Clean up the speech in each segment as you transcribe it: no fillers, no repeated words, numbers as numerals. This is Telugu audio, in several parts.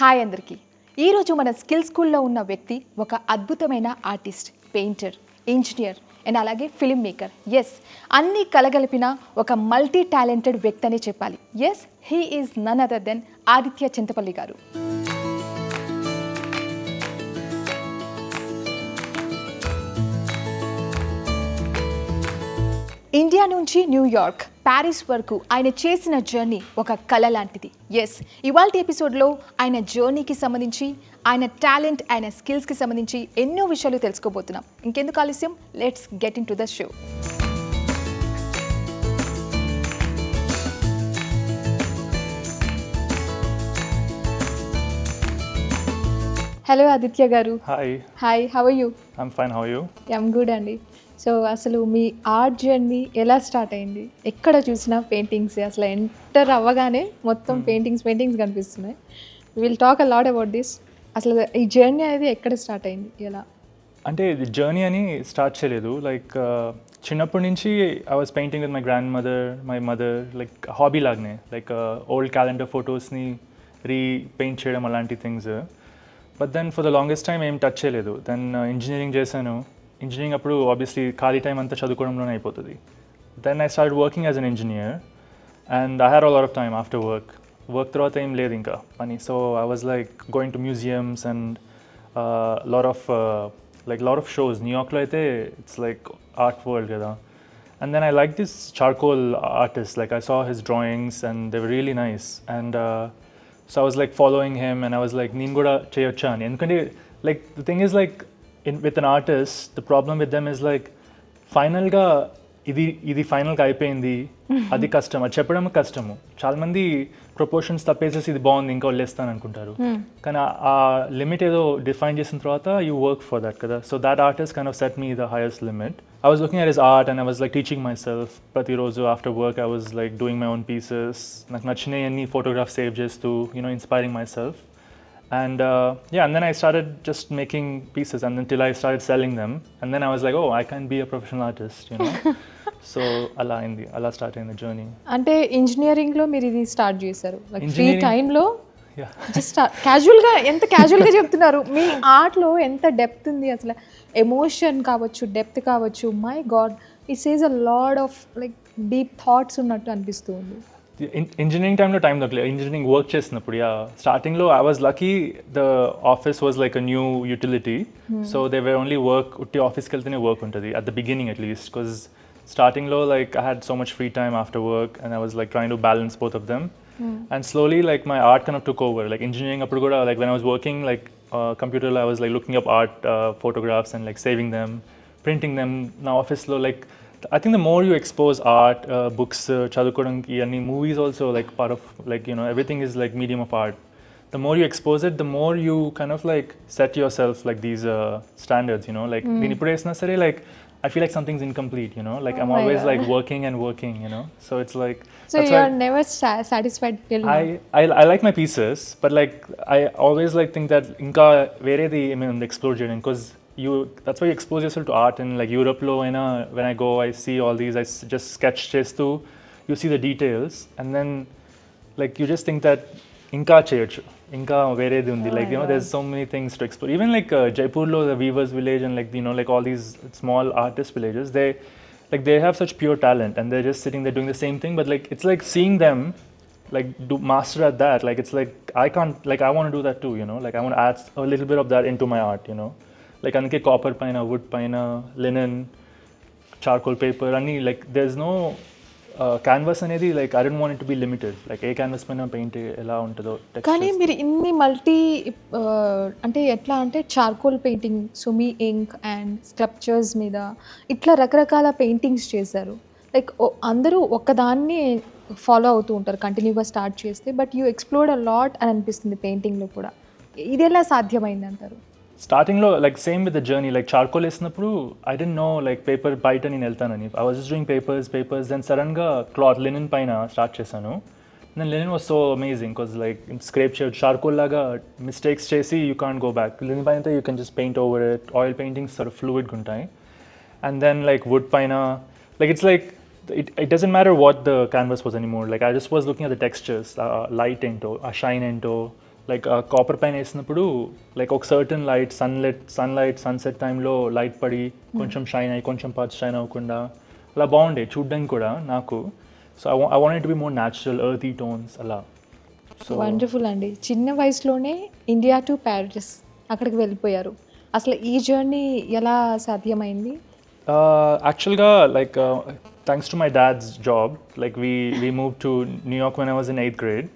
హాయ్ అందరికీ. ఈరోజు మన స్కిల్ స్కూల్లో ఉన్న వ్యక్తి ఒక అద్భుతమైన ఆర్టిస్ట్, పెయింటర్, ఇంజనీర్ అండ్ అలాగే ఫిల్మ్ మేకర్. ఎస్, అన్నీ కలగలిపిన ఒక మల్టీ టాలెంటెడ్ వ్యక్తి అనే చెప్పాలి. Yes, he is none other than Aditya Chintapalli garu. India నుంచి న్యూయార్క్, ప్యారిస్ వరకు ఆయన చేసిన జర్నీ ఒక కళ లాంటిది. ఎస్, ఇవాళ ఎపిసోడ్లో ఆయన జర్నీకి సంబంధించి, ఆయన టాలెంట్, ఆయన స్కిల్స్కి సంబంధించి ఎన్నో విషయాలు తెలుసుకోబోతున్నాం. ఇంకెందుకు ఆలస్యం, let's get into the show. Hello Aditya గారు. Hi, how are you? I'm fine, how are you? I'm good అండి. సో అసలు మీ ఆర్ట్ జర్నీ ఎలా స్టార్ట్ అయింది? ఎక్కడ చూసినా పెయింటింగ్స్, అసలు ఎంటర్ అవ్వగానే మొత్తం పెయింటింగ్స్ కనిపిస్తున్నాయి. Will talk a lot about this. అసలు ఈ జర్నీ అనేది ఎక్కడ స్టార్ట్ అయింది, ఎలా? అంటే ఇది జర్నీ అని స్టార్ట్ చేయలేదు. లైక్ చిన్నప్పటి నుంచి I was painting with my grandmother, my mother, like hobby లాగానే. లైక్ ఓల్డ్ క్యాలెండర్ ఫొటోస్ని రీపెయింట్ చేయడం అలాంటి things. But then for the longest time ఏం టచ్ చేయలేదు. దెన్ ఇంజనీరింగ్ చేశాను. ఇంజనీరింగ్ అప్పుడు ఆబ్వియస్లీ ఖాళీ టైం అంతా చదువుకోవడంలోనే అయిపోతుంది. Then I start working as an engineer and I had a lot of time after work తర్వాత ఏం లేదు ఇంకా పని. So I was like going to museums and lot of shows. న్యూయార్క్లో అయితే ఇట్స్ లైక్ ఆర్ట్ వరల్డ్ కదా. And then I liked this charcoal artist. Like I saw his drawings and they were really nice. And so I was like following him and I was like, neen kuda cheyocha ani. Endukante like the thing is like with an artist, the problem with them is like final ga ఇది ఫైనల్గా అయిపోయింది, అది కష్టం, అది చెప్పడం కష్టము. చాలా మంది ప్రపోర్షన్స్ తప్పేసేసి ఇది బాగుంది ఇంకా వదిలేస్తాను అనుకుంటారు. కానీ ఆ లిమిట్ ఏదో డిఫైన్ చేసిన తర్వాత యూ వర్క్ ఫర్ దట్ కదా. So that artist kind of set me the highest limit. I was looking at his art and I was like teaching myself. ప్రతిరోజు after work I was like doing my own pieces. నాకు నచ్చినవి అన్ని photographs save చేస్తూ, inspiring myself. And and then I started just making pieces and until I started selling them. And then I was like, oh, I can be a professional artist, So అలా స్టార్ట్ అయింది జర్నీ. అంటే ఇంజనీరింగ్లో మీరు ఇది స్టార్ట్ చేశారు, లైక్ ఫ్రీ టైంలో Yeah. జస్ట్ క్యాజువల్గా, ఎంత క్యాజువల్గా చెప్తున్నారు. మీ ఆర్ట్లో ఎంత డెప్త్ ఉంది, అసలు ఎమోషన్ కావచ్చు, డెప్త్ కావచ్చు. My God, it says a lot of like deep thoughts ఉన్నట్టు అనిపిస్తూ ఉంది. ఇంజనీరింగ్ టైంలో టైం దొరకలేదు. ఇంజనీరింగ్ వర్క్ చేసినప్పుడు స్టార్టింగ్లో I was lucky. The office was like a new utility. So they were only work, ఉట్టి ఆఫీస్కి వెళ్తేనే వర్క్ ఉంటుంది at the beginning at least. Because స్టార్టింగ్లో like I had so much free time after work and I was like trying to balance both of them. And slowly like my art kind of took over. Like engineering appudu kuda, like when I was working like computer, I was like looking up art photographs and like saving them, printing them. Now office lo like I think the more you expose art, books, chadukodanki and movies also like part of like everything is like medium of art. The more you expose it, the more you kind of like set yourself like these standards, like deen ippudu esna sare like I feel like something's incomplete, like I'm always like working and working, so it's like. So you are never satisfied till now? I like my pieces, but like I always like think that inka veredi explore cheyadam, because that's why you expose yourself to art. In like Europe lo when I go, I see all these, I just sketch chestu, you see the details and then like you just think that inka cheyochu, inka veredi undi, like there's so many things to explore. Even like Jaipur lo, the weavers village and like like all these small artist villages, they have such pure talent and they're just sitting there doing the same thing, but like it's like seeing them like do master at that. Like it's like I can't, like I want to do that too, like I want to add a little bit of that into my art, like anke copper paina, wood paina, linen, charcoal paper ani, like there's no canvas అనేది like I didn't want it to be limited, like A canvas పైన పెయింట్ ఎలా ఉంటుందో. కానీ మీరు ఇన్ని మల్టీ అంటే ఎట్లా అంటే charcoal painting, Sumi ink and sculptures మీద ఇట్లా రకరకాల పెయింటింగ్స్ చేశారు. లైక్ అందరూ ఒక్కదాన్ని ఫాలో అవుతూ ఉంటారు కంటిన్యూగా స్టార్ట్ చేస్తే, but you explored a lot అని అనిపిస్తుంది పెయింటింగ్లో కూడా. ఇది ఎలా సాధ్యమైంది అంటారు? స్టార్టింగ్లో like same with the journey, like charcoal వేసినప్పుడు I didn't know like paper బయట నేను వెళ్తానని. I was just doing papers then సడన్గా క్లాత్ లినన్ పైన స్టార్ట్ చేశాను. Then linen was so amazing because like scrape చేయొచ్చు. చార్కోల్ లాగా మిస్టేక్స్ చేసి you can't go back. Linen పైన అయితే you can just paint over it. Oil paintings sir ఫ్లూయిడ్గా ఉంటాయి. అండ్ దెన్ లైక్ వుడ్ పైన like it's like it doesn't matter what the canvas was anymore. Like I just was looking at the textures, light ఏంటో, ఆ షైన్ ఏంటో, లైక్ కాపర్ పైన వేసినప్పుడు లైక్ ఒక సర్టన్ లైట్ సన్లైట్ సన్సెట్ టైంలో లైట్ పడి కొంచెం షైన్ అయ్యి కొంచెం పార్ట్స్ షైన్ అవ్వకుండా అలా బాగుండే చూడ్డానికి కూడా నాకు. So I wanted to be more natural ఎర్తీ tones అలా. సో వండర్ఫుల్ అండి. చిన్న వయసులోనే ఇండియా టు ప్యారిస్ అక్కడికి వెళ్ళిపోయారు. అసలు ఈ జర్నీ ఎలా సాధ్యమైంది? యాక్చువల్గా like thanks to my dad's job like we move to New York when I was in 8th grade.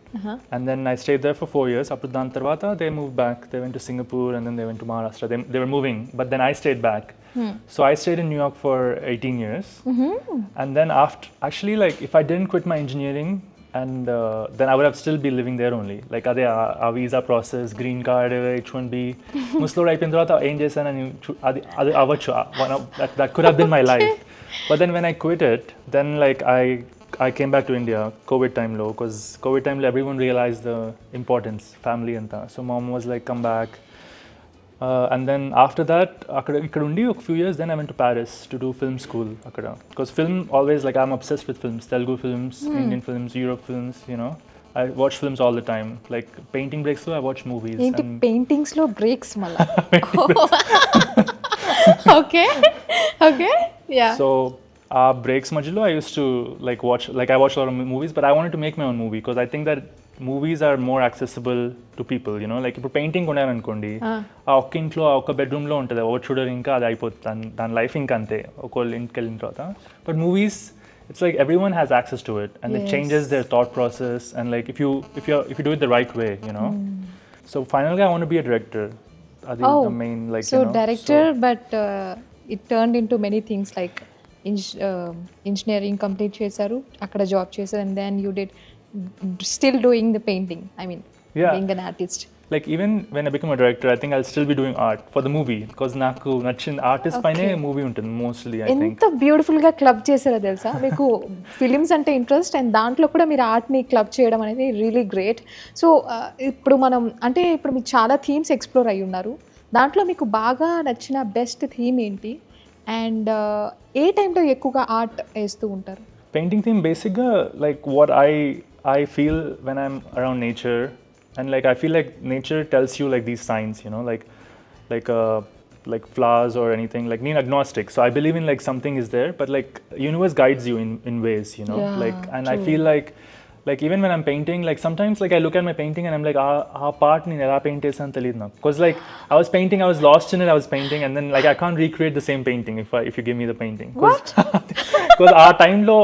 And then I stayed there for 4 years. Appu dan tarvata they moved back. They went to Singapore and then they went to Maharashtra. They were moving, but then I stayed back. So I stayed in New York for 18 years. And then after, actually, like if I didn't quit my engineering, and then I would have still be living there only. Like ade a visa process, green card, H1B. Muslo అయిపోయిన తర్వాత ఏం చేశానని అది అవ్వచ్చు. That could have been my life. But then when I quit it, then like I came back to India COVID time lo, because COVID time lo everyone realized the importance family anta. So mom was like come back. And then after that ikkada undi a few years, then I went to Paris to do film school akkada, because film always, like I'm obsessed with films, Telugu films, Indian films, Europe films, you know. I watch films all the time. Like painting breaks so I watch movies. ఏంటి పెయింటింగ్స్ లో బ్రేక్స్ మళ్ళా? Okay okay yeah. So breaks మధ్యలో I used to like watch a lot of movies, but I wanted to make my own movie because I think that movies are more accessible to people, you know. Like ఇప్పుడు పెయింటింగ్ కొనారనుకోండి, ఆ ఒక్క ఇంట్లో ఆ ఒక్క బెడ్రూమ్లో ఉంటుంది, ఎవరు చూడరు, ఇంకా అది అయిపోతుంది, దాని లైఫ్ ఇంకా అంతే ఒకళ్ళు ఇంటికి వెళ్ళిన తర్వాత. But movies it's like everyone has access to it, and it changes their thought process, and like if you do it the right way, you know. So finally I want to be a director. Adi the main, like, so you know, director, but it turned into many things like engineering complete చేశారు, అక్కడ జాబ్ చేశారు, and then you did still doing the painting, I mean being an artist. Like even when I become a director, I think I'll still be doing art for the movie, because నాకు నచ్చిన ఆర్టిస్ట్ పైనే మూవీ ఉంటుంది మోస్ట్లీ. ఐ థింక్ ఎంత బ్యూటిఫుల్ గా క్లబ్ చేశారో తెలుసా. మీకు ఫిలిమ్స్ అంటే ఇంట్రెస్ట్, అండ్ దాంట్లో కూడా మీరు ఆర్ట్ని క్లబ్ చేయడం అనేది రియలీ గ్రేట్. సో ఇప్పుడు ఇప్పుడు మీరు చాలా థీమ్స్ ఎక్స్ప్లోర్ అయ్యి ఉన్నారు. దాంట్లో మీకు బాగా నచ్చిన బెస్ట్ థీమ్ ఏంటి, అండ్ ఏ టైంలో ఎక్కువగా ఆర్ట్ వేస్తూ ఉంటారు? పెయింటింగ్ థీమ్ బేసిక్గా like what I feel when I'm around nature, and like I feel like nature tells you like these signs, you know, like flowers or anything. Like I'm agnostic, so I believe in like something is there, but like universe guides you in ways, you know. Like, and true. I feel like even when I'm painting, like sometimes like I look at my painting and I'm like aa part ni ela paint chesanu teliyadu naku, because like I was painting, I was lost in it, I was painting, and then like I can't recreate the same painting if you give me the painting, because ఆ టైంలో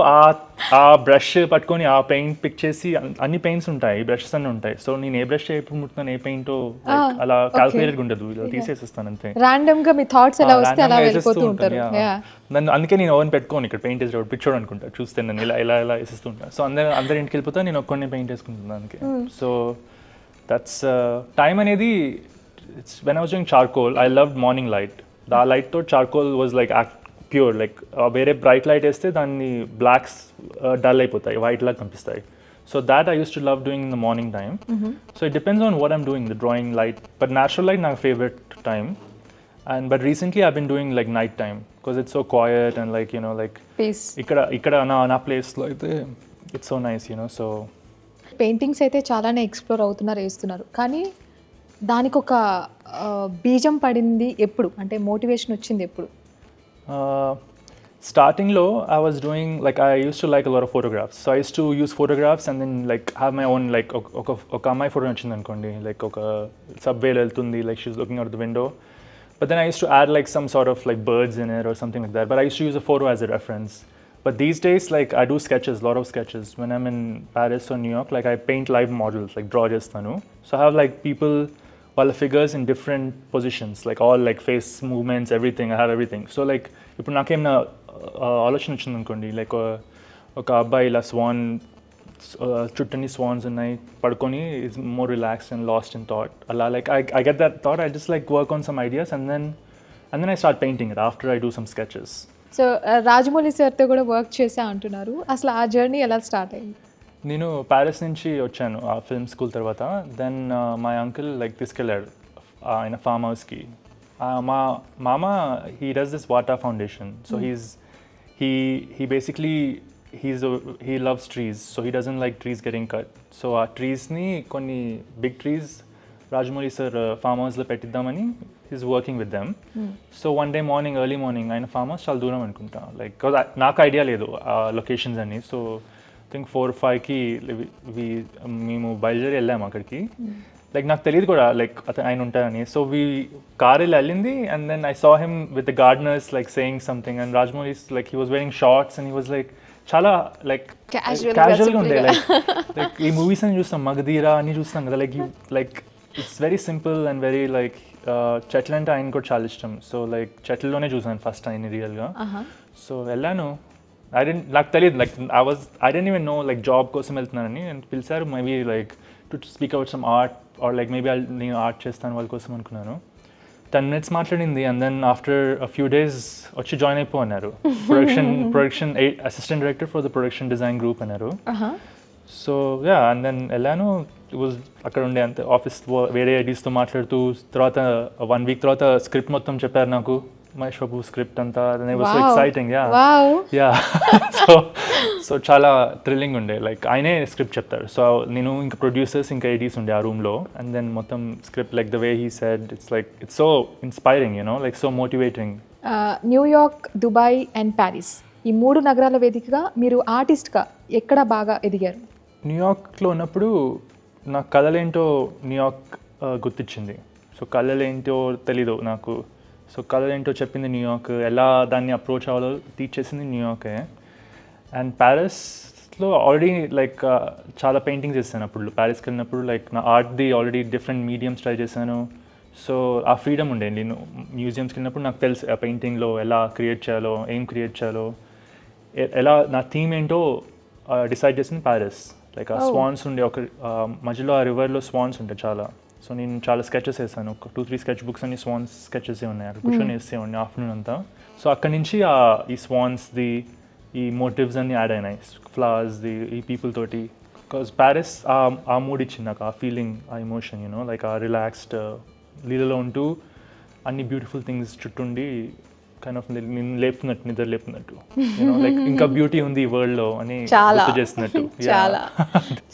ఆ బ్రష్ పట్టుకొని ఆ పెయింట్ పిక్ చేసి, అన్ని పెయింట్స్ ఉంటాయి, బ్రషెస్ అన్నీ ఉంటాయి, సో నేను ఏ బ్రష్ ఎప్పుడు ముట్టుతాను, ఏ పెయింట్ అలా క్యాల్కులేటెడ్ ఉండదు, ఇలా తీసేస్తాను అంతే. రాండమ్ గా మీ థాట్స్ ఎలా వస్తే అలా వెళ్ళిపోతూ ఉంటారు. నన్ను అందుకే నేను ఓవెన్ పెట్టుకోను, ఇక్కడ పెయింట్ వేసేటప్పుడు పిచ్చోడు అనుకుంటా, చూస్తే నన్ను ఇలా వేసేస్తూ ఉంటాను. సో అందరు ఇంటికి వెళ్ళిపోతా, నేను ఒక్కడిని పెయింట్ వేసుకుంటున్నాను అందుకే. సో దట్స్ టైం అనేది. When I was doing charcoal, I loved morning light. ఆ లైట్ తో charcoal was like pure, like వేరే బ్రైట్ లైట్ వేస్తే దాన్ని బ్లాక్స్ డల్ అయిపోతాయి, వైట్ లాగా కనిపిస్తాయి. So that I use to love doing in the morning time. So it depends on what I'm doing, the drawing light, but natural light నాకు favourite time. But recently I've been doing like night time, because it's so quiet and like, you know, like peace. Ikkada na place lo aithe it's so nice, you know. So paintings అయితే చాలానే ఎక్స్ప్లోర్ అవుతున్నారు, వేస్తున్నారు, కానీ దానికి ఒక బీజం పడింది ఎప్పుడు, అంటే మోటివేషన్ వచ్చింది ఎప్పుడు? starting low, I was doing like, I used to like a lot of photographs, so I used to use photographs and then like have my own like oka ammai photo nachindi ankondi, like oka subway lo veltundi, like she's looking out the window, but then I used to add like some sort of like birds in it or something like that, but I used to use a photo as a reference. But these days, like I do sketches, a lot of sketches. When I'm in Paris or New York, like I paint live models, like draw chestanu. So I have like people, all the figures in different positions, like all like face movements, everything. I have everything. So like ఇప్పుడు నాకేమైనా ఆలోచన వచ్చింది అనుకోండి, లైక్ ఒక అబ్బాయి ఇలా స్వాన్ చుట్టని స్వాన్స్ ఉన్నాయి పడుకొని, is more relaxed and lost in thought, అలా like I get that thought, I just like work on some ideas and then I start painting it after I do some sketches. So Rajamouli సార్తో కూడా వర్క్ చేసా అంటున్నారు, అసలు ఆ జర్నీ ఎలా స్టార్ట్ అయింది? నేను ప్యారిస్ నుంచి వచ్చాను ఆ ఫిల్మ్ స్కూల్ తర్వాత. దెన్ మై అంకుల్ లైక్ తీసుకెళ్ళాడు ఆయన ఫామ్ హౌస్కి. మా మామ he does this Vata Foundation, so he basically he loves trees, so he doesn't like trees getting cut. So our trees ni konni big trees Rajamouli sir farm హౌస్లో పెట్టిద్దామని is working with them. So one day morning early morning ఆయన ఫామ్ హౌస్ చాలా దూరం అనుకుంటా, లైక్ నాకు ఐడియా లేదు ఆ లొకేషన్స్ అన్ని. సో ఐ థింక్ 4-5కి మేము బయలుదేరి వెళ్ళాము అక్కడికి. లైక్ నాకు తెలియదు కూడా లైక్ ఆయన ఉంటారని. సో కార్ వెళ్ళింది and then I saw him with the gardeners like saying something and Rajamouli like he was wearing shorts and he was like చాలా లైక్ క్యాజువల్గా ఉండే. లైక్ ఈ మూవీస్ అని చూస్తాం, మగధీరా అని చూస్తాం కదా, like it's very simple and very like చెట్లు అంటే ఆయన కూడా చాలా ఇష్టం. సో లైక్ చెట్లలోనే చూసాను ఫస్ట్ ఆయన రియల్గా. సో వెళ్ళాను, నాకు తెలియదు like I don't even know like job కోసం వెళ్తున్నానని. అండ్ పిలిచారు maybe like to speak out some art or like maybe నేను ఆర్ట్ చేస్తాను వాళ్ళ కోసం అనుకున్నాను. 10 minutes మాట్లాడింది and then after a few days వచ్చి జాయిన్ అయిపో అన్నారు. Production assistant director for the production design group అన్నారు. సో అండ్ దెన్ వెళ్ళాను. వాజ్ అక్కడ ఉండే అంతే ఆఫీస్ వేరే ఐడీస్తో మాట్లాడుతూ తర్వాత 1 week తర్వాత స్క్రిప్ట్ మొత్తం చెప్పారు నాకు, మహేష్ బాబు స్క్రిప్ట్ అంతా. Was so exciting. సో చాలా థ్రిల్లింగ్ ఉండే, లైక్ ఆయనే స్క్రిప్ట్ చెప్తారు. సో నేను ఇంకా ప్రొడ్యూసర్స్ ఇంకా ఐడీస్ ఉండే ఆ రూమ్లో అండ్ దెన్ మొత్తం script like the way he said it's so inspiring like so motivating. New York, Dubai and Paris ఈ 3 నగరాల వేదికగా మీరు ఆర్టిస్ట్గా ఎక్కడ బాగా ఎదిగారు? న్యూయార్క్లో ఉన్నప్పుడు నాకు కళలేంటో న్యూయార్క్ గుర్తించింది. సో కళలేంటో తెలీదు నాకు. సో కళలేంటో చెప్పింది న్యూయార్క్, ఎలా దాన్ని అప్రోచ్ అవ్వాలో టీచ్ చేసింది న్యూయార్కే. అండ్ ప్యారిస్లో ఆల్రెడీ లైక్ చాలా పెయింటింగ్స్ చేశాను అప్పుడు. ప్యారిస్కి వెళ్ళినప్పుడు లైక్ నా ఆర్ట్ది ఆల్రెడీ డిఫరెంట్ మీడియమ్స్ ట్రై చేశాను. సో ఆ ఫ్రీడమ్ ఉండే. నేను మ్యూజియంస్కి వెళ్ళినప్పుడు నాకు తెలుసు ఆ పెయింటింగ్లో ఎలా క్రియేట్ చేయాలో, ఏం క్రియేట్ చేయాలో, ఎలా నా థీమ్ ఏంటో డిసైడ్ చేసింది ప్యారిస్. లైక్ ఆ స్వాన్స్ ఉండే ఒక మధ్యలో ఆ రివర్లో స్వాన్స్ ఉంటాయి చాలా. సో నేను చాలా స్కెచెస్ వేసాను, ఒక 2-3 స్కెచ్ బుక్స్ అన్ని స్వాన్స్ స్కెచెస్ ఉన్నాయి. అక్కడ కూర్చొని వేస్తే ఉండే ఆఫ్టర్నూన్ అంతా. సో అక్కడి నుంచి ఈ స్వాన్స్ది ఈ మోటివ్స్ అన్ని యాడ్ అయినాయి, ఫ్లవర్స్ది, ఈ పీపుల్ తోటి. బికాజ్ ప్యారిస్ ఆ మూడ్ ఇచ్చింది నాకు, ఆ ఫీలింగ్, ఆ ఎమోషన్ లైక్ ఆ రిలాక్స్డ్ లీలలో ఉంటూ అన్ని బ్యూటిఫుల్ థింగ్స్ చుట్టుండి కైండ్ ఆఫ్ లేపుతున్నట్టు, నిద్ర లేపుతున్నట్టు, లైక్ ఇంకా బ్యూటీ ఉంది ఈ వరల్డ్ లో అని గుర్తు చేస్తున్నట్టు. చాలా.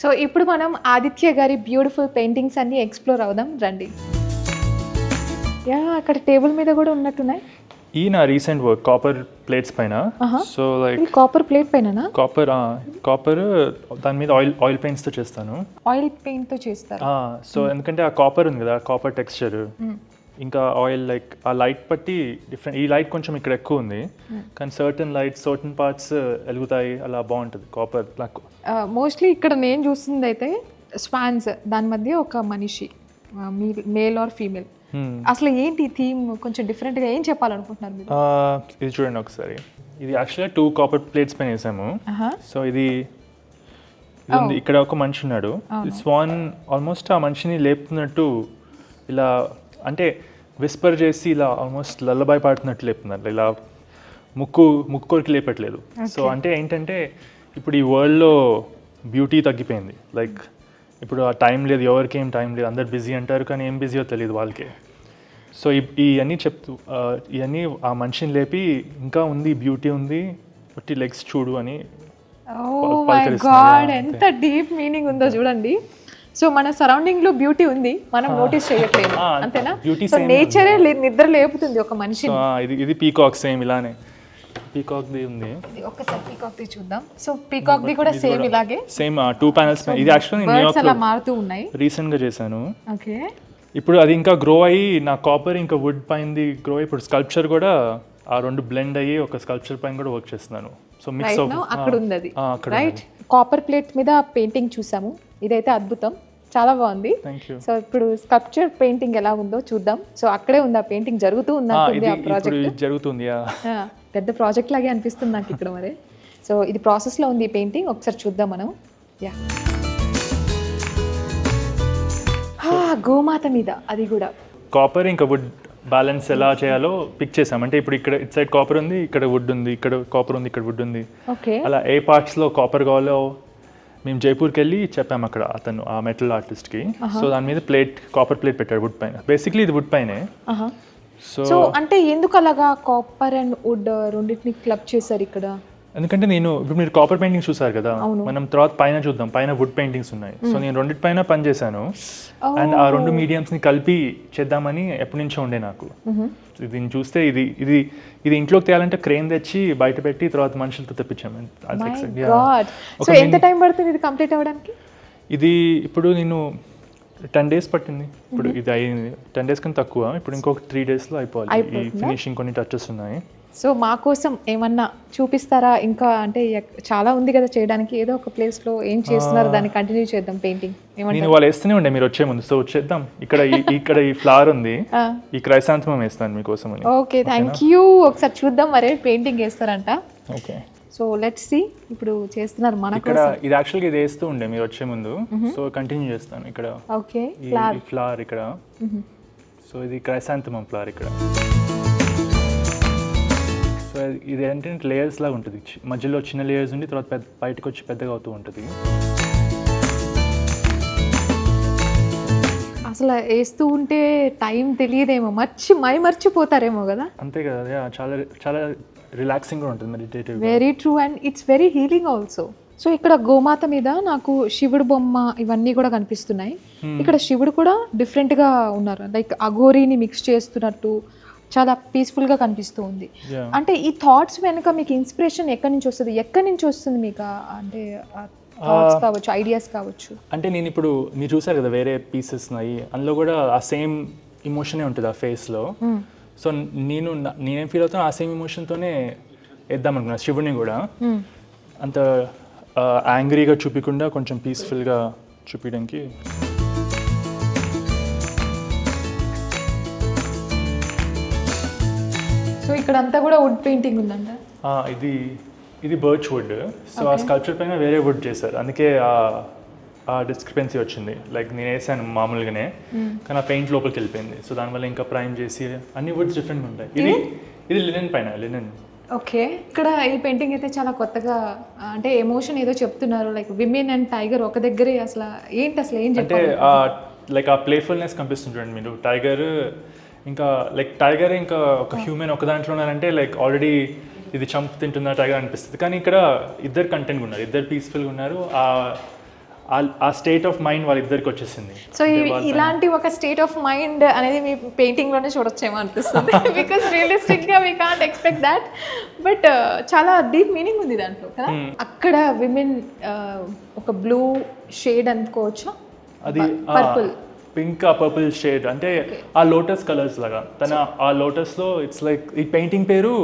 సో ఇప్పుడు మనం ఆదిత్య గారి బ్యూటిఫుల్ పెయింటింగ్స్ అన్ని ఎక్స్ప్లోర్ అవుదాం రండి. అక్కడ టేబుల్ మీద కూడా ఉన్నట్టున్నాయి. ఈ నా రీసెంట్ వర్క్ కాపర్ ప్లేట్స్ పైన. సో లైక్ కాపర్ ప్లేట్ పైన కాపర్ దాని మీద ఆయిల్ పెయింట్స్ తో చేస్తాను. ఆయిల్ పెయింట్ తో చేస్తారు. సో ఎందుకంటే ఆ కాపర్ ఉంది కదా, కాపర్ టెక్స్చర్, ఇంకా ఆయిల్ లైక్ ఆ లైట్ బట్టి డిఫరెంట్. ఈ లైట్ కొంచెం ఇక్కడ ఎక్కువ ఉంది కానీ సర్టన్ లైట్ సర్టన్ పార్ట్స్ వెలుగుతాయి, అలా బాగుంటుంది కాపర్ నాకు. మోస్ట్లీ ఇక్కడ నేను చూస్తుంది అయితే స్వాన్స్, దాని మధ్య ఒక మనిషి, మేల్ ఆర్ ఫీమేల్. అసలు ఏంటి థీమ్? కొంచెం డిఫరెంట్గా ఏం చెప్పాలనుకుంటున్నారు మీరు? ఇది చూడండి ఒకసారి. ఇది యాక్చువల్గా 2 కాపర్ ప్లేట్స్ పైన వేసాము. సో ఇది ఇక్కడ ఒక మనిషి ఉన్నాడు. స్వాన్ ఆల్మోస్ట్ ఆ మనిషిని లేపుతున్నట్టు, ఇలా అంటే విస్పర్ చేసి ఇలా ఆల్మోస్ట్ లల్లబాయ్ పాడుతున్నట్టు లేపుతున్నారు, ఇలా ముక్కు కొరికి లేపట్లేదు. సో అంటే ఏంటంటే ఇప్పుడు ఈ వరల్డ్లో బ్యూటీ తగ్గిపోయింది. లైక్ ఇప్పుడు ఆ టైం లేదు, ఎవరికి ఏం టైం లేదు, అందరు బిజీ అంటారు కానీ ఏం బిజీయో తెలియదు వాళ్ళకే. సో ఇవన్నీ ఇవన్నీ ఆ మనిషిని లేపి ఇంకా ఉంది, బ్యూటీ ఉంది, ఒట్టి లెగ్స్ చూడు అని. ఎంత డీప్ మీనింగ్ ఉందో చూడండి. సో మన సరౌండింగ్ లో బ్యూటీ ఉంది, మనం నోటీస్ చేయట్లేదు, అంతేనా? సో నేచరే నిద్ర లేపుతుంది ఒక మనిషి. ఇది పీకాక్ సేమ్ ఇలానే పీకాక్ ది ఉంది. ఒక్కసారి పీకాక్ ది చూద్దాం. సో పీకాక్ ది కూడా సేమ్ ఇలాగే, సేమ్ 2 panels. ఇది యాక్చువల్లీ న్యూయార్క్ లో మారుతూ ఉన్నాయి, రీసెంట్ గా చేశాను. ఓకే. ఇప్పుడు అది ఇంకా గ్రో అయ్యి నా కాపర్ ఇంకా వుడ్ పైనది గ్రో అయ్యి ఇప్పుడు స్కల్ప్చర్ కూడా ఆ 2 బ్లెండ్ అయ్యి ఒక స్కల్ప్చర్ పైన కూడా వర్క్ చేస్తున్నాను. సో మిక్స్ అక్కడ ఉంది అది, రైట్? కాపర్ ప్లేట్ మీద పెయింటింగ్ చూసాము, ఇదైతే అద్భుతం, చాలా బాగుంది. సో ఇప్పుడు స్కల్ప్చర్ పెయింటింగ్ ఎలా ఉందో చూద్దాం. సో అక్కడే ఉంది ఆ పెయింటింగ్, జరుగుతూ ఉంది ఆ ప్రాజెక్ట్, జరుగుతుంది. పెద్ద ప్రాజెక్ట్ లాగే అనిపిస్తుంది నాకు ఇక్కడ మరి. సో ఇది ప్రాసెస్ లో ఉంది ఈ పెయింటింగ్, ఒకసారి చూద్దాం మనం. గోమాత మీద అది కూడా కాపర్ ఇంకా వుడ్ బ్యాలెన్స్ ఎలా చేయాలో పిక్ చేసాం. అంటే ఇప్పుడు ఇక్కడ ఇట్ సైడ్ కాపర్ ఉంది, ఇక్కడ వుడ్ ఉంది, ఇక్కడ కాపర్ ఉంది, ఇక్కడ వుడ్ ఉంది. అలా ఏ పార్ట్స్ లో కాపర్ కావాలో మేము జైపూర్కి వెళ్ళి చెప్పాము అక్కడ అతను ఆ మెటల్ ఆర్టిస్ట్కి. సో దాని మీద కాపర్ ప్లేట్ పెట్టాడు వుడ్ పైన. బేసిక్లీ ఇది వుడ్ పైనే. సో అంటే ఎందుకు అలాగా కాపర్ అండ్ వుడ్ రెండింటిని క్లబ్ చేశారు ఇక్కడ? ఎందుకంటే నేను ఇప్పుడు మీరు కాపర్ పెయింటింగ్స్ చూసారు కదా, మనం తర్వాత పైన చూద్దాం, పైన వుడ్ పెయింటింగ్స్ ఉన్నాయి. సో నేను రెండింటి పైన పని చేశాను అండ్ ఆ రెండు మీడియంస్ని కలిపి చేద్దామని ఎప్పటి నుంచో ఉండే నాకు. దీన్ని చూస్తే ఇది ఇంట్లోకి తేయాలంటే క్రేన్ తెచ్చి బయట పెట్టి తర్వాత మనుషులతో తెప్పించాము. సో ఎంత టైం పడుతుంది ఇది కంప్లీట్ అవ్వడానికి? ఇది ఇప్పుడు నేను 10 days పట్టింది. ఇప్పుడు ఇది అయింది 10 days కన్నా తక్కువ. ఇప్పుడు ఇంకొక 3 daysలో అయిపోవాలి. ఈ ఫినిషింగ్ కొన్ని టచెస్ ఉన్నాయి. సో మా కోసం ఏమన్నా చూపిస్తారా? ఇంకా అంటే చాలా ఉంది కదా చేయడానికి, ఏదో ఒక ప్లేస్లో ఏం చేస్తున్నారు దాన్ని కంటిన్యూ చేద్దాం పెయింటింగ్. నేను వాళ్ళు వేస్తూనే ఉండే మీరు వచ్చే ముందు. సో వచ్చేద్దాం. ఇక్కడ ఈ ఫ్లవర్ ఉంది, ఈ క్రైసాంథమం వేస్తాను మీకోసం అని. Okay, thank you. ఒకసారి చూద్దాం మరి పెయింటింగ్ వేస్తారంట. Okay, so let's see. ఇప్పుడు చేస్తున్నారు మన ఇక్కడ. ఇది యాక్చువల్గా ఇది వేస్తూ ఉండే మీరు వచ్చే ముందు. సో కంటిన్యూ చేస్తాను ఇక్కడ. ఓకే, ఈ ఫ్లవర్ ఇక్కడ. సో ఇది క్రైసాంథమం ఫ్లవర్ ఇక్కడ. సో ఇది ఏంటంటే లేయర్స్ లాగా ఉంటుంది. మధ్యలో చిన్న లేయర్స్ ఉండి తర్వాత బయటకు వచ్చి పెద్దగా అవుతూ ఉంటుంది. అసలు వేస్తూ ఉంటే టైం తెలియదేమో, మర్చిపోతారేమో కదా. అంతే కదా, చాలా చాలా రిలాక్సింగ్గా ఉంటుంది, meditative. Very true and it's very healing also. So ఇక్కడ గోమాత మీద నాకు శివుడు బొమ్మ ఇవన్నీ కూడా కనిపిస్తున్నాయి. ఇక్కడ శివుడు కూడా డిఫరెంట్గా ఉన్నారు, లైక్ అఘోరీని మిక్స్ చేస్తున్నట్టు చాలా పీస్ఫుల్గా కనిపిస్తూ ఉంది. అంటే ఈ థాట్స్ వెనుక మీకు ఇన్స్పిరేషన్ ఎక్కడి నుంచి వస్తుంది మీకు? అంటే థాట్స్ కావచ్చు, ఐడియాస్ కావచ్చు. అంటే నేను ఇప్పుడు మీరు చూసారు కదా వేరే పీసెస్ ఉన్నాయి, అందులో కూడా ఆ సేమ్ ఇమోషనే ఉంటుంది ఆ ఫేస్లో. సో నేనేం ఫీల్ అవుతాను ఆ సేమ్ ఇమోషన్తోనే వేద్దాం అనుకున్నా శివుడిని కూడా. అంత యాంగ్రీగా చూపించకుండా కొంచెం పీస్ఫుల్గా చూపించడానికి. సో ఇక్కడ అంతా కూడా వుడ్ పెయింటింగ్ ఉందంట. ఇది బర్చ్ వుడ్. సో ఆ స్కల్ప్చర్ పైన వేరే వుడ్ చేశారు, అందుకే ఆ డిస్క్రిపెన్సీ వచ్చింది. లైక్ నేను వేసాను మామూలుగానే, కానీ ఆ పెయింట్ లోపలికి వెళ్ళిపోయింది. సో దానివల్ల ఇంకా ప్రైమ్ చేసి అన్ని వుడ్స్ డిఫరెంట్గా ఉంటాయి. ఇది లినెన్ పైన, లినెన్. ఓకే, ఇక్కడ ఈ పెయింటింగ్ అయితే చాలా కొత్తగా, అంటే ఎమోషన్ ఏదో చెప్తున్నారు, లైక్ విమెన్ అండ్ టైగర్ ఒక దగ్గరే. అసలు ఏం అంటే లైక్ ఆ ప్లేఫుల్నెస్ కనిపిస్తుంది చూడండి మీరు. టైగర్ ఇంకా ఒక హ్యూమన్ ఒక దాంట్లో ఉన్నారంటే లైక్ ఆల్రెడీ ఇది చంపు తింటున్న టైగర్ అనిపిస్తుంది. కానీ ఇక్కడ ఇద్దరు కంటెంట్గా ఉన్నారు, ఇద్దరు పీస్ఫుల్గా ఉన్నారు. ఆ స్టేట్ ఆఫ్ మైండ్ వాళ్ళిద్దరికి వచ్చేసింది. సో ఇలాంటి ఒక స్టేట్ ఆఫ్ మైండ్ అనేది మీ పెయింటింగ్లోనే చూడొచ్చేమో అనిపిస్తుంది. బికాస్ రియలిస్టిక్గా we can't expect that, but చాలా డీప్ మీనింగ్ ఉంది దాంట్లో కదా. అక్కడ విమెన్ ఒక బ్లూ షేడ్ అనుకోవచ్చు, అది పర్పుల్, పింక్ ఆ పర్పుల్ షేడ్, అంటే ఆ లోటస్ కలర్స్ లాగా. ఆ లోటస్లో ఇట్స్ లైక్ ఈ పెయింటింగ్ పేరు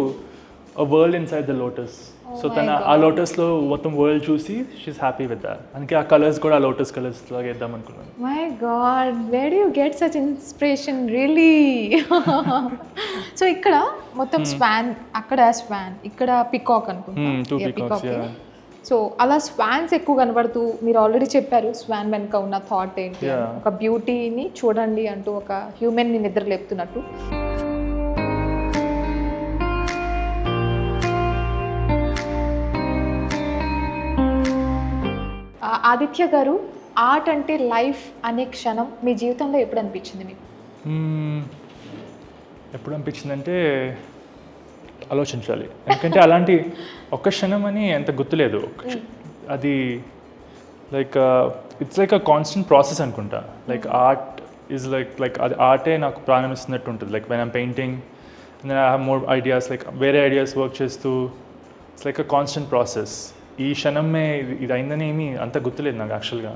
A World Inside the Lotus. So ఆ లోటస్లో మొత్తం వరల్డ్ చూసి షీఈస్ హ్యాపీ విత్ దాట్. అందుకే ఆ కలర్స్ కూడా ఆ లోటస్ కలర్స్ లాగా వేద్దాం అనుకున్నాను. My God, wear do you get such inspiration really. So ఇక్కడ మొత్తం స్వాన్, అక్కడ స్వాన్, ఇక్కడ పికాక్ అనుకుంటా. సో అలా స్వాన్స్ ఎక్కువ కనబడుతూ, మీరు ఆల్రెడీ చెప్పారు స్వాన్ వెనుక ఉన్న థాట్ ఏంటి, ఒక బ్యూటీని చూడండి అంటూ ఒక హ్యూమన్ని నిద్ర లేపుతున్నట్టు. ఆదిత్య గారు, ఆర్ట్ అంటే లైఫ్ అనే క్షణం మీ జీవితంలో ఎప్పుడు అనిపించింది మీకు? ఎప్పుడు అనిపించిందంటే ఆలోచించాలి, ఎందుకంటే అలాంటి ఒక్క క్షణం అని ఎంత గుర్తులేదు. అది like it's like a constant process అనుకుంటా. లైక్ ఆర్ట్ ఈజ్ లైక్ అది ఆర్టే నాకు ప్రాణం ఇస్తున్నట్టు ఉంటుంది. Like when I'm painting and I have more ideas, like వేరే ఐడియాస్ వర్క్ చేస్తూ it's like a constant process. ఈ క్షణమే ఇది అయిందని ఏమి అంత గుర్తులేదు నాకు యాక్చువల్గా.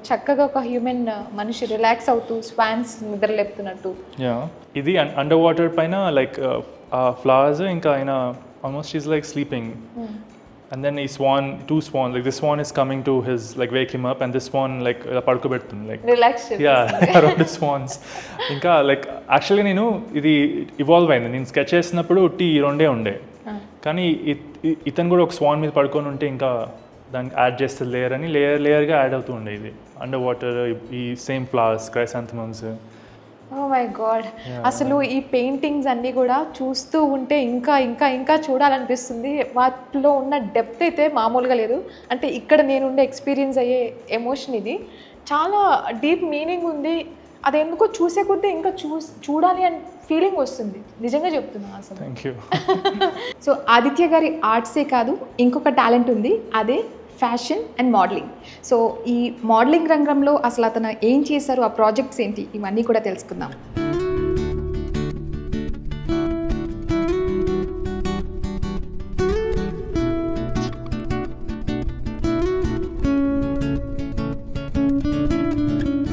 చక్కగా ఒక హ్యూమన్ మనిషి రిలాక్స్ అవుతూ స్వాన్స్ నిద్ర లేపుతున్నట్టు. ఇది అండర్ వాటర్ పైన లైక్ ఫ్లవర్స్, ఇంకా ఆయన almost is like sleeping. And then ఈ two swans, like this swan is coming to his, like wake him up, and this swan like పడుకోబెడుతుంది, like relax. around the swans. ఇంకా లైక్ యాక్చువల్గా నేను ఇది ఇవాల్వ్ అయింది. నేను స్కెచ్ చేసినప్పుడు ఈ రెండే ఉండే, కానీ ఇతను కూడా ఒక స్వాన్ మీద పడుకొని ఉంటే ఇంకా దానికి యాడ్ చేస్తే లేయర్ అని లేయర్గా యాడ్ అవుతూ ఉండే. ఇది అండర్ వాటర్, ఈ same flowers, chrysanthemums. Oh my God, అసలు ఈ పెయింటింగ్స్ అన్నీ కూడా చూస్తూ ఉంటే ఇంకా ఇంకా ఇంకా చూడాలనిపిస్తుంది. వాటిలో ఉన్న డెప్త్ అయితే మామూలుగా లేదు. అంటే ఇక్కడ నేనుండే ఎక్స్పీరియన్స్ అయ్యే ఎమోషన్ ఇది చాలా డీప్ మీనింగ్ ఉంది. అది ఎందుకో చూసే కొద్దీ ఇంకా చూడాలి అని ఫీలింగ్ వస్తుంది, నిజంగా చెప్తున్నాను అసలు. Thank you. సో ఆదిత్య గారి ఆర్ట్సే కాదు, ఇంకొక టాలెంట్ ఉంది, అదే ఫ్యాషన్ అండ్ మోడలింగ్. సో ఈ మోడలింగ్ రంగంలో అసలు అతను ఏం చేశారు, ఆ ప్రాజెక్ట్స్ ఏంటి, ఇవన్నీ కూడా తెలుసుకుందాం.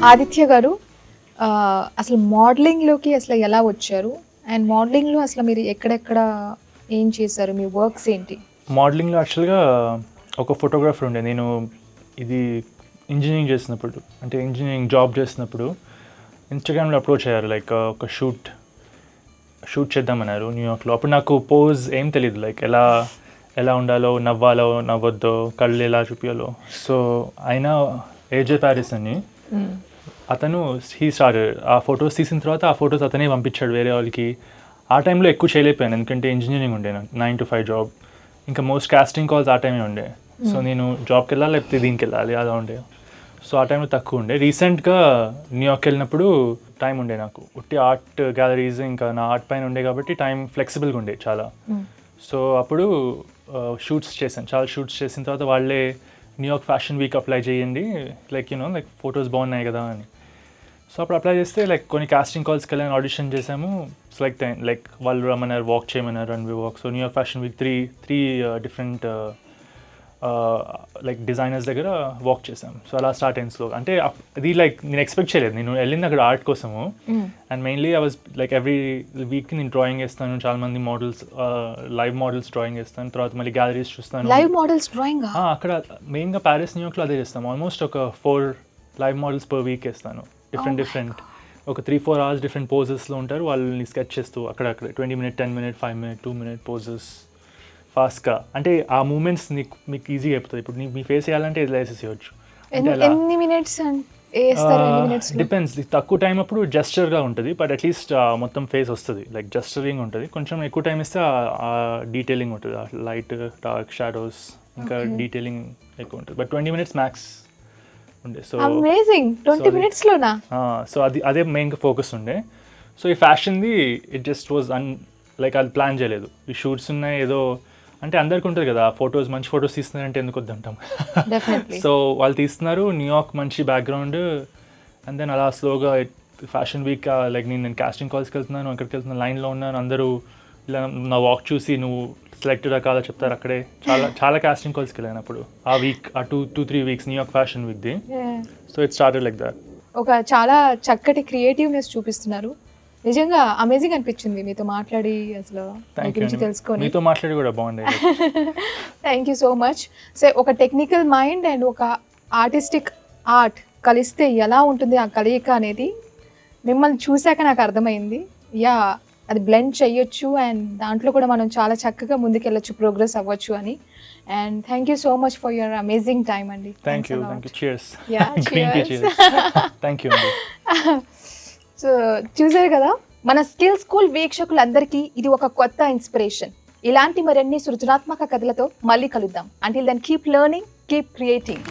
ఆదిత్య గారు, అసలు మోడలింగ్లోకి అసలు ఎలా వచ్చారు, అండ్ మోడలింగ్లో అసలు మీరు ఎక్కడెక్కడ ఏం చేశారు, మీ వర్క్స్ ఏంటి? మోడలింగ్లో యాక్చువల్గా ఒక ఫోటోగ్రాఫర్ ఉండే. నేను ఇది ఇంజనీరింగ్ చేసినప్పుడు, అంటే ఇంజనీరింగ్ జాబ్ చేసినప్పుడు ఇన్స్టాగ్రామ్లో అప్రోచ్ అయ్యారు, లైక్ ఒక షూట్ చేద్దామన్నారు న్యూయార్క్లో. అప్పుడు నాకు పోజ్ ఏం తెలియదు, లైక్ ఎలా ఉండాలో, నవ్వాలో నవ్వొద్దో, కళ్ళు ఎలా చూపించాలో. సో ఆయన ఏజే ప్యారిస్ అని అతను ఆ ఫొటోస్ తీసిన తర్వాత ఆ ఫొటోస్ అతనే పంపించాడు వేరే వాళ్ళకి. ఆ టైంలో ఎక్కువ చేయలేకపోయాను, ఎందుకంటే ఇంజనీరింగ్ ఉండే నాకు 9 to 5 జాబ్. ఇంకా మోస్ట్ కాస్టింగ్ కాల్స్ ఆ టైమే ఉండే. సో నేను జాబ్కి వెళ్ళాలి లేకపోతే దీనికి వెళ్ళాలి, అలా ఉండే. సో ఆ టైంలో తక్కువ ఉండే. రీసెంట్గా న్యూయార్క్ వెళ్ళినప్పుడు టైం ఉండే నాకు, ఉట్టి ఆర్ట్ గ్యాలరీస్ ఇంకా నా ఆర్ట్ పైన ఉండే కాబట్టి టైం ఫ్లెక్సిబుల్గా ఉండే చాలా. సో అప్పుడు షూట్స్ చేశాను, చాలా షూట్స్ చేసిన తర్వాత వాళ్ళే న్యూయార్క్ ఫ్యాషన్ వీక్ అప్లై చేయండి, లైక్ లైక్ ఫొటోస్ బాగున్నాయి కదా అని. సో అప్పుడు అప్లై చేస్తే లైక్ కొన్ని కాస్టింగ్ కాల్స్కి వెళ్ళి ఆడిషన్ చేసాము, సెలెక్ట్ అయ్యాను. లైక్ వాళ్ళు రమ్మన్నారు, వాక్ చేయమన్నారు, runway walk. So New York fashion week three different like designers దగ్గర వాక్ చేసాము. సో అలా స్టార్ట్ అయింది స్లో. అంటే అది లైక్ నేను ఎక్స్పెక్ట్ చేయలేదు, నేను వెళ్ళింది అక్కడ ఆర్ట్ కోసము. And mainly I was like every week నేను డ్రాయింగ్ వేస్తాను, చాలా మంది మోడల్స్, లైవ్ మోడల్స్ డ్రాయింగ్ వేస్తాను, తర్వాత మళ్ళీ గ్యాలరీస్ చూస్తాను. లైవ్ మోడల్స్ డ్రాయింగ్ అక్కడ మెయిన్గా ప్యారిస్, న్యూయార్క్లో అదే చేస్తాము. ఆల్మోస్ట్ ఒక 4 లైవ్ మోడల్స్ పర్ వీక్ వేస్తాను, డిఫరెంట్ ఒక 3-4 hours డిఫరెంట్ పోజెస్లో ఉంటారు, వాళ్ళని స్కెచ్ చేస్తూ అక్కడక్కడ 20 minute 10 minute 5 minute 2 minute poses ఫాస్ట్గా. అంటే ఆ మూమెంట్స్ మీకు ఈజీగా అయిపోతుంది. ఇప్పుడు మీ ఫేస్ వేయాలంటే ఇలా వేసేసేయచ్చు. ఎన్ని మినిట్స్ డిపెండ్స్. తక్కువ టైం అప్పుడు జెస్చర్గా ఉంటుంది, బట్ అట్లీస్ట్ మొత్తం ఫేస్ వస్తుంది, లైక్ జెస్చరింగ్ ఉంటుంది. కొంచెం ఎక్కువ టైం ఇస్తే ఆ డీటెయిలింగ్ ఉంటుంది, లైట్ డార్క్ షాడోస్ ఇంకా డీటెయిలింగ్ ఎక్కువ ఉంటుంది. బట్ 20 minutes మ్యాక్స్ ఉండే. సో అమేజింగ్, 20 minutes లోనా? సో అదే మెయిన్గా ఫోకస్ ఉండే. సో ఈ ఫ్యాషన్ది ఇట్ జస్ట్ వాజ్ లైక్ అది ప్లాన్ చేయలేదు. ఈ షూట్స్ ఉన్నాయి ఏదో, అంటే అందరికి ఉంటుంది కదా, ఫొటోస్ మంచి ఫొటోస్ తీస్తున్నారంటే ఎందుకు వద్దంటాం. సో వాళ్ళు తీస్తున్నారు, న్యూయార్క్ మంచి బ్యాక్గ్రౌండ్, అండ్ దెన్ అలా స్లోగా ఫ్యాషన్ వీక్ లైక్ నేను కాస్టింగ్ కాల్స్కి వెళ్తున్నాను, అక్కడికి వెళ్తున్నాను, లైన్లో ఉన్నాను, అందరూ ఇలా నా వాక్ చూసి నువ్వు సెలెక్టెడ్ రకాల చెప్తారు. అక్కడే చాలా కాస్టింగ్ కాల్స్కి వెళ్ళాను అప్పుడు ఆ వీక్, ఆ 2-3 weeks న్యూయార్క్ ఫ్యాషన్ వీక్ది. So it started like that. ఒక చాలా చక్కటి క్రియేటివ్నెస్ చూపిస్తున్నారు. నిజంగా అమేజింగ్ అనిపించింది మీతో మాట్లాడి, అసలు మీ గురించి తెలుసుకొని. మీతో మాట్లాడి కూడా బాగుంది. Thank you so much. So ఒక టెక్నికల్ మైండ్ అండ్ ఒక ఆర్టిస్టిక్ ఆర్ట్ కలిస్తే ఎలా ఉంటుంది ఆ కలయిక అనేది మిమ్మల్ని చూశాక నాకు అర్థమైంది. యా, అది బ్లెండ్ చేయొచ్చు అండ్ దాంట్లో కూడా మనం చాలా చక్కగా ముందుకెళ్ళొచ్చు, ప్రోగ్రెస్ అవ్వచ్చు అని. And thank you so much for your amazing time అండి. Thank you. Cheers. Thank you అండి. సో చూసారు కదా, మన స్కిల్ స్కూల్ వీక్షకులందరికీ ఇది ఒక కొత్త ఇన్స్పిరేషన్. ఇలాంటి మరిన్ని సృజనాత్మక కథలతో మళ్ళీ కలుద్దాం. Until then keep learning, keep creating.